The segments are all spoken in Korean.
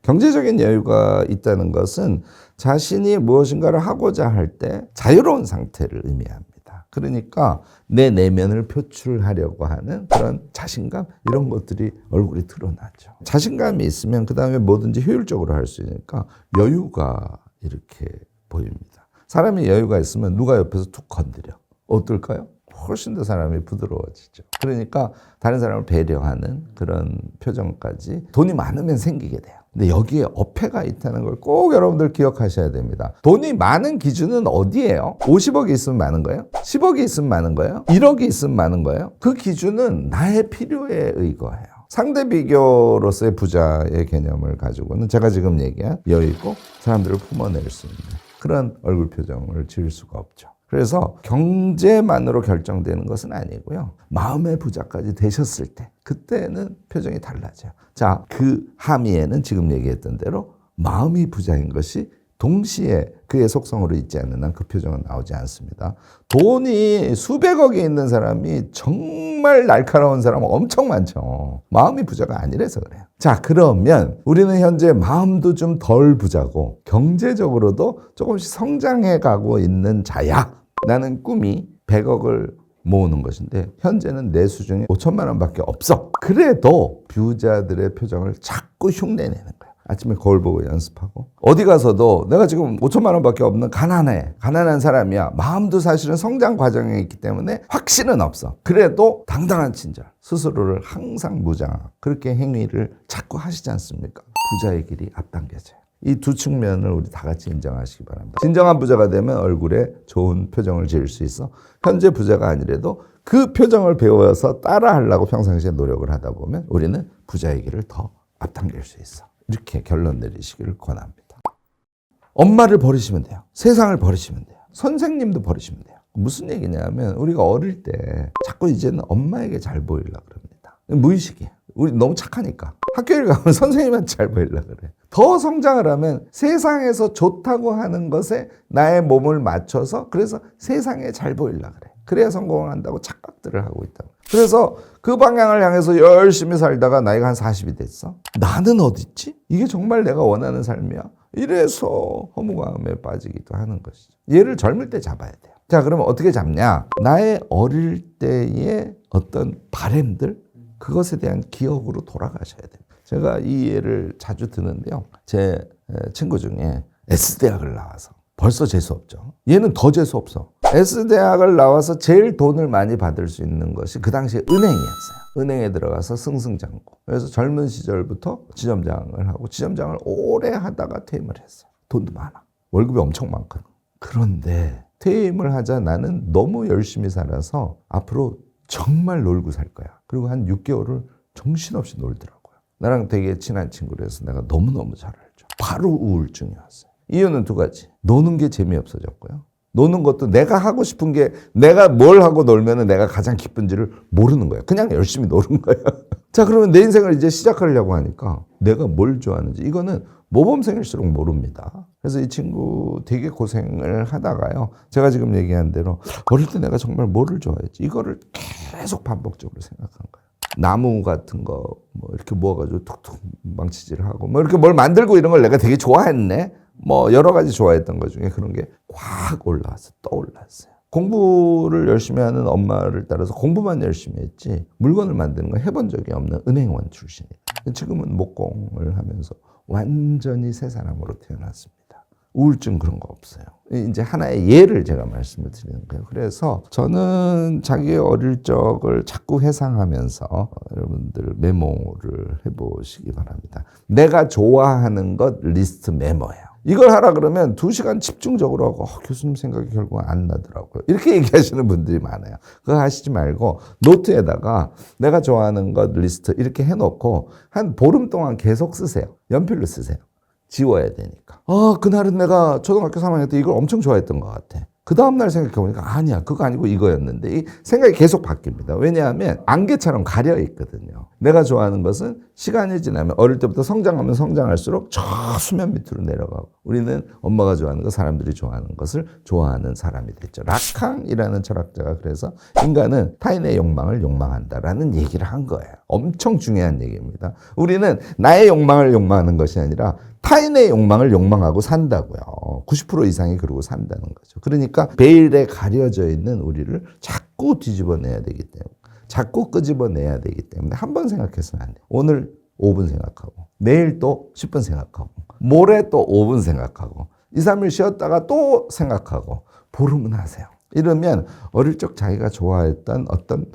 경제적인 여유가 있다는 것은 자신이 무엇인가를 하고자 할 때 자유로운 상태를 의미합니다. 그러니까 내 내면을 표출하려고 하는 그런 자신감 이런 것들이 얼굴에 드러나죠. 자신감이 있으면 그 다음에 뭐든지 효율적으로 할 수 있으니까 여유가 이렇게 보입니다. 사람이 여유가 있으면 누가 옆에서 툭 건드려. 어떨까요? 훨씬 더 사람이 부드러워지죠. 그러니까 다른 사람을 배려하는 그런 표정까지 돈이 많으면 생기게 돼요. 근데 여기에 어폐가 있다는 걸 꼭 여러분들 기억하셔야 됩니다. 돈이 많은 기준은 어디예요? 50억이 있으면 많은 거예요? 10억이 있으면 많은 거예요? 1억이 있으면 많은 거예요? 그 기준은 나의 필요에 의거해요. 상대 비교로서의 부자의 개념을 가지고는 제가 지금 얘기한 여유 있고 사람들을 품어낼 수 있는 그런 얼굴 표정을 지을 수가 없죠. 그래서 경제만으로 결정되는 것은 아니고요. 마음의 부자까지 되셨을 때 그때는 표정이 달라져요. 자, 그 함의에는 지금 얘기했던 대로 마음이 부자인 것이 동시에 그의 속성으로 있지 않는 한 그 표정은 나오지 않습니다. 돈이 수백억이 있는 사람이 정말 날카로운 사람은 엄청 많죠. 마음이 부자가 아니라서 그래요. 자, 그러면 우리는 현재 마음도 좀 덜 부자고 경제적으로도 조금씩 성장해 가고 있는 자야. 나는 꿈이 100억을 모으는 것인데 현재는 내 수준이 5천만 원밖에 없어. 그래도 부자들의 표정을 자꾸 흉내내는 거야. 아침에 거울 보고 연습하고 어디 가서도 내가 지금 5천만 원밖에 없는 가난한 사람이야. 마음도 사실은 성장 과정에 있기 때문에 확신은 없어. 그래도 당당한 친절 스스로를 항상 무장하고 그렇게 행위를 자꾸 하시지 않습니까? 부자의 길이 앞당겨져요. 이 두 측면을 우리 다 같이 인정하시기 바랍니다. 진정한 부자가 되면 얼굴에 좋은 표정을 지을 수 있어. 현재 부자가 아니라도 그 표정을 배워서 따라하려고 평상시에 노력을 하다 보면 우리는 부자의 길을 더 앞당길 수 있어. 이렇게 결론 내리시기를 권합니다. 엄마를 버리시면 돼요. 세상을 버리시면 돼요. 선생님도 버리시면 돼요. 무슨 얘기냐면 우리가 어릴 때 자꾸 이제는 엄마에게 잘 보이려고 그럽니다. 무의식이에요. 우리 너무 착하니까. 학교를 가면 선생님한테 잘 보이려고 그래. 더 성장을 하면 세상에서 좋다고 하는 것에 나의 몸을 맞춰서 그래서 세상에 잘 보이려고 그래. 그래야 성공을 한다고 착각들을 하고 있다고. 그래서 그 방향을 향해서 열심히 살다가 나이가 한 40이 됐어. 나는 어디 있지? 이게 정말 내가 원하는 삶이야? 이래서 허무감에 빠지기도 하는 것이죠. 얘를 젊을 때 잡아야 돼요. 자, 그러면 어떻게 잡냐? 나의 어릴 때의 어떤 바램들 그것에 대한 기억으로 돌아가셔야 돼요. 제가 이 예를 자주 드는데요. 제 친구 중에 S대학을 나와서 벌써 재수없죠. 얘는 더 재수없어. S대학을 나와서 제일 돈을 많이 받을 수 있는 것이 그 당시에 은행이었어요. 은행에 들어가서 승승장구. 그래서 젊은 시절부터 지점장을 하고 지점장을 오래 하다가 퇴임을 했어요. 돈도 많아. 월급이 엄청 많거든. 그런데 퇴임을 하자 나는 너무 열심히 살아서 앞으로 정말 놀고 살 거야. 그리고 한 6개월을 정신없이 놀더라고요. 나랑 되게 친한 친구라서 내가 너무너무 잘 알죠. 바로 우울증이 왔어요. 이유는 두 가지. 노는 게 재미없어졌고요. 노는 것도 내가 하고 싶은 게 내가 뭘 하고 놀면 내가 가장 기쁜지를 모르는 거예요. 그냥 열심히 노는 거예요. 자, 그러면 내 인생을 이제 시작하려고 하니까 내가 뭘 좋아하는지 이거는 모범생일수록 모릅니다. 그래서 이 친구 되게 고생을 하다가요. 제가 지금 얘기한 대로 어릴 때 내가 정말 뭐를 좋아했지? 이거를 계속 반복적으로 생각한 거예요. 나무 같은 거 뭐 이렇게 모아가지고 툭툭 망치질을 하고 뭐 이렇게 뭘 만들고 이런 걸 내가 되게 좋아했네. 뭐 여러 가지 좋아했던 것 중에 그런 게 확 올라왔어. 떠올랐어요. 공부를 열심히 하는 엄마를 따라서 공부만 열심히 했지 물건을 만드는 거 해본 적이 없는 은행원 출신이에요. 지금은 목공을 하면서 완전히 새 사람으로 태어났습니다. 우울증 그런 거 없어요. 이제 하나의 예를 제가 말씀을 드리는 거예요. 그래서 저는 자기의 어릴 적을 자꾸 회상하면서 여러분들 메모를 해보시기 바랍니다. 내가 좋아하는 것 리스트 메모예요. 이걸 하라 그러면 2시간 집중적으로 하고 교수님 생각이 결국 안 나더라고요. 이렇게 얘기하시는 분들이 많아요. 그거 하시지 말고 노트에다가 내가 좋아하는 것 리스트 이렇게 해놓고 한 보름 동안 계속 쓰세요. 연필로 쓰세요. 지워야 되니까. 그날은 내가 초등학교 3학년 때 이걸 엄청 좋아했던 것 같아. 그 다음날 생각해보니까 아니야, 그거 아니고 이거였는데 이 생각이 계속 바뀝니다. 왜냐하면 안개처럼 가려 있거든요. 내가 좋아하는 것은 시간이 지나면 어릴 때부터 성장하면 성장할수록 저 수면 밑으로 내려가고 우리는 엄마가 좋아하는 것, 사람들이 좋아하는 것을 좋아하는 사람이 됐죠. 라캉이라는 철학자가 그래서 인간은 타인의 욕망을 욕망한다라는 얘기를 한 거예요. 엄청 중요한 얘기입니다. 우리는 나의 욕망을 욕망하는 것이 아니라 타인의 욕망을 욕망하고 산다고요. 90% 이상이 그러고 산다는 거죠. 그러니까 베일에 가려져 있는 우리를 자꾸 뒤집어내야 되기 때문에, 자꾸 끄집어내야 되기 때문에 한 번 생각했으면 안 돼요. 오늘 5분 생각하고 내일 또 10분 생각하고 모레 또 5분 생각하고 2, 3일 쉬었다가 또 생각하고 보름은 하세요. 이러면 어릴 적 자기가 좋아했던 어떤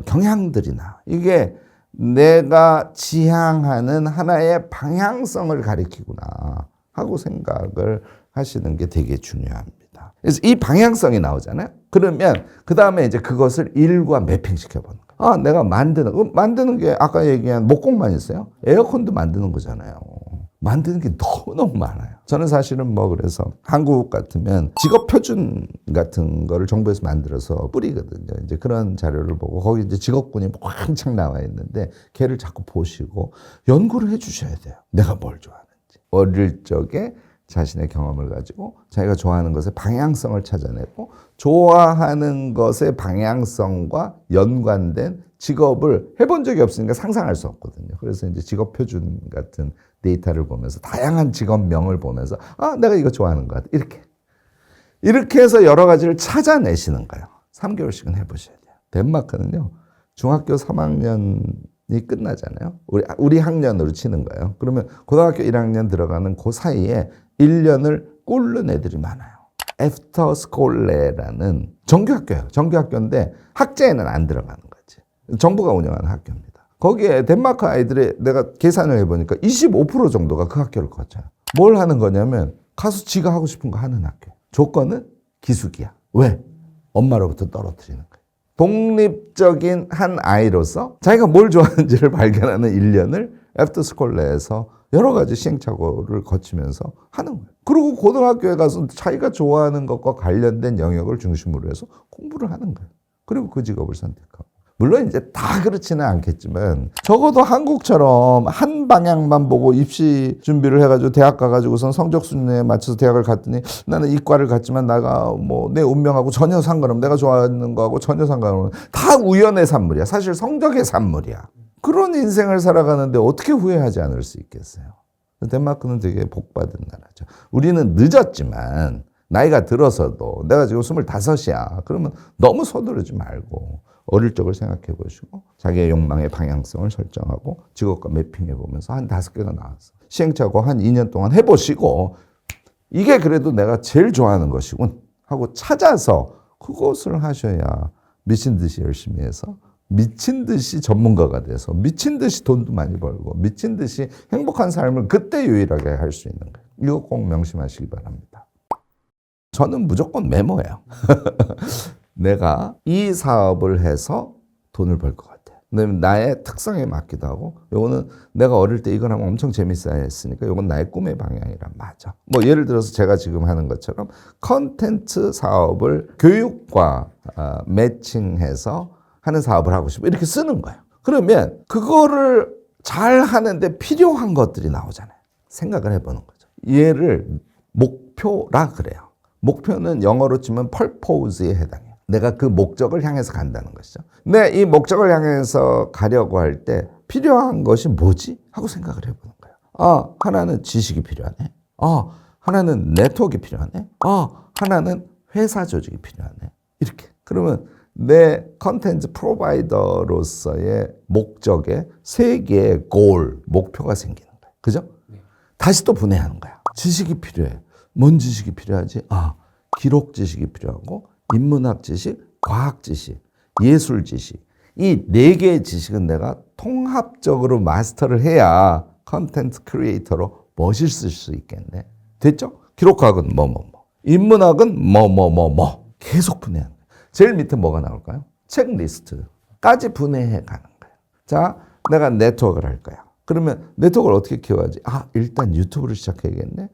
경향들이나 이게 내가 지향하는 하나의 방향성을 가리키구나 하고 생각을 하시는 게 되게 중요합니다. 그래서 이 방향성이 나오잖아요. 그러면 그 다음에 이제 그것을 일과 매핑시켜 보는 거예요. 아, 내가 만드는 게 아까 얘기한 목공만 있어요. 에어컨도 만드는 거잖아요. 만드는 게 너무너무 많아요. 저는 사실은 그래서 한국 같으면 직업 표준 같은 거를 정부에서 만들어서 뿌리거든요. 이제 그런 자료를 보고 거기 이제 직업군이 왕창 나와 있는데 걔를 자꾸 보시고 연구를 해 주셔야 돼요. 내가 뭘 좋아하는지. 어릴 적에 자신의 경험을 가지고 자기가 좋아하는 것의 방향성을 찾아내고 좋아하는 것의 방향성과 연관된 직업을 해본 적이 없으니까 상상할 수 없거든요. 그래서 이제 직업 표준 같은 데이터를 보면서 다양한 직업명을 보면서 아, 내가 이거 좋아하는 것 같아. 이렇게 해서 여러 가지를 찾아내시는 거예요. 3개월씩은 해보셔야 돼요. 덴마크는요, 중학교 3학년이 끝나잖아요. 우리 학년으로 치는 거예요. 그러면 고등학교 1학년 들어가는 그 사이에 1년을 꿇는 애들이 많아요. 애프터스콜레라는 정규학교예요. 정규학교인데 학제에는 안 들어가는 거지. 정부가 운영하는 학교입니다. 거기에 덴마크 아이들의 내가 계산을 해보니까 25% 정도가 그 학교를 거쳐요. 뭘 하는 거냐면 가서 지가 하고 싶은 거 하는 학교. 조건은 기숙이야. 왜? 엄마로부터 떨어뜨리는 거예요. 독립적인 한 아이로서 자기가 뭘 좋아하는지를 발견하는 1년을 애프터스콜레에서 여러 가지 시행착오를 거치면서 하는 거예요. 그리고 고등학교에 가서 자기가 좋아하는 것과 관련된 영역을 중심으로 해서 공부를 하는 거예요. 그리고 그 직업을 선택하고. 물론 이제 다 그렇지는 않겠지만 적어도 한국처럼 한 방향만 보고 입시 준비를 해가지고 대학 가가지고선 성적 순위에 맞춰서 대학을 갔더니 나는 이과를 갔지만 내가 내 운명하고 전혀 상관없는, 내가 좋아하는 거하고 전혀 상관없는, 다 우연의 산물이야. 사실 성적의 산물이야. 그런 인생을 살아가는데 어떻게 후회하지 않을 수 있겠어요. 덴마크는 되게 복받은 나라죠. 우리는 늦었지만 나이가 들어서도 내가 지금 25이야. 그러면 너무 서두르지 말고 어릴 적을 생각해 보시고 자기의 욕망의 방향성을 설정하고 직업과 매핑해 보면서 한 5개가 나왔어. 시행착오 한 2년 동안 해보시고 이게 그래도 내가 제일 좋아하는 것이군 하고 찾아서 그것을 하셔야 미친 듯이 열심히 해서 미친 듯이 전문가가 돼서 미친 듯이 돈도 많이 벌고 미친 듯이 행복한 삶을 그때 유일하게 할 수 있는 거예요. 이거 꼭 명심하시기 바랍니다. 저는 무조건 메모예요. 내가 이 사업을 해서 돈을 벌 것 같아. 왜냐면 나의 특성에 맞기도 하고, 요거는 내가 어릴 때 이걸 하면 엄청 재밌어야 했으니까 요건 나의 꿈의 방향이란 맞아. 예를 들어서 제가 지금 하는 것처럼 컨텐츠 사업을 교육과 매칭해서 하는 사업을 하고 싶어. 이렇게 쓰는 거예요. 그러면 그거를 잘 하는데 필요한 것들이 나오잖아요. 생각을 해보는 거죠. 얘를 목표라 그래요. 목표는 영어로 치면 purpose에 해당해요. 내가 그 목적을 향해서 간다는 것이죠. 근데 이 목적을 향해서 가려고 할 때 필요한 것이 뭐지? 하고 생각을 해보는 거예요. 아, 하나는 지식이 필요하네. 아, 하나는 네트워크가 필요하네. 아, 하나는 회사 조직이 필요하네. 이렇게. 그러면 내 컨텐츠 프로바이더로서의 목적에 3개의 골, 목표가 생기는 거예요. 그죠? 다시 또 분해하는 거야. 지식이 필요해. 뭔 지식이 필요하지? 아, 기록 지식이 필요하고 인문학 지식, 과학 지식, 예술 지식. 이 4개의 지식은 내가 통합적으로 마스터를 해야 컨텐츠 크리에이터로 멋있을 수 있겠네. 됐죠? 기록학은 인문학은 계속 분해하는 거예요. 제일 밑에 뭐가 나올까요? 체크리스트까지 분해해 가는 거예요. 자, 내가 네트워크를 할 거야. 그러면 네트워크를 어떻게 키워야지? 아, 일단 유튜브를 시작해야겠네.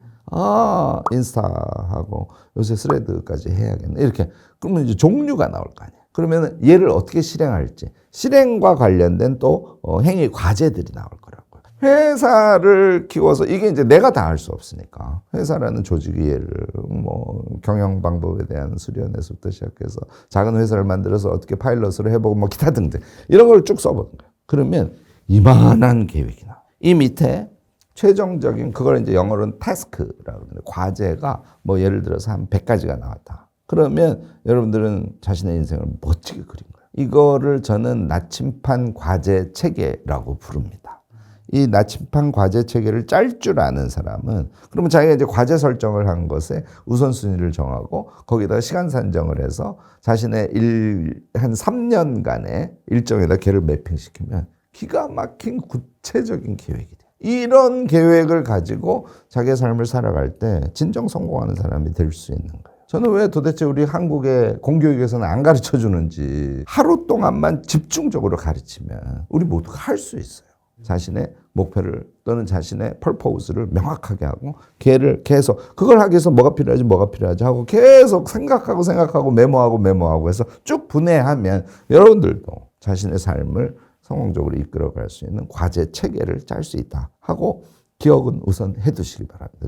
인스타하고 요새 스레드까지 해야겠네. 이렇게. 그러면 이제 종류가 나올 거 아니에요. 그러면 얘를 어떻게 실행할지. 실행과 관련된 또 행위 과제들이 나올 거라고요. 회사를 키워서 이게 이제 내가 다 할 수 없으니까 회사라는 조직이 얘를 뭐 경영 방법에 대한 수련에서부터 시작해서 작은 회사를 만들어서 어떻게 파일럿으로 해보고 뭐 기타 등등 이런 걸 쭉 써보는 거예요. 그러면 이만한 계획이 나와요. 이 밑에 최종적인 그걸 이제 영어로는 타스크라고 하는데 과제가 뭐 예를 들어서 한 100가지가 나왔다. 그러면 여러분들은 자신의 인생을 멋지게 그린 거예요. 이거를 저는 나침판 과제 체계라고 부릅니다. 이 나침판 과제 체계를 짤 줄 아는 사람은 그러면 자기가 이제 과제 설정을 한 것에 우선순위를 정하고 거기다가 시간 산정을 해서 자신의 한 3년간의 일정에다 걔를 매핑시키면 기가 막힌 구체적인 계획이 돼요. 이런 계획을 가지고 자기의 삶을 살아갈 때 진정 성공하는 사람이 될 수 있는 거예요. 저는 왜 도대체 우리 한국의 공교육에서는 안 가르쳐 주는지 하루 동안만 집중적으로 가르치면 우리 모두가 할 수 있어요. 자신의 목표를 또는 자신의 퍼포즈를 명확하게 하고 걔를 계속 그걸 하기 위해서 뭐가 필요하지 하고 계속 생각하고 메모하고 해서 쭉 분해하면 여러분들도 자신의 삶을 성공적으로 이끌어갈 수 있는 과제 체계를 짤 수 있다 하고 기억은 우선 해두시기 바랍니다.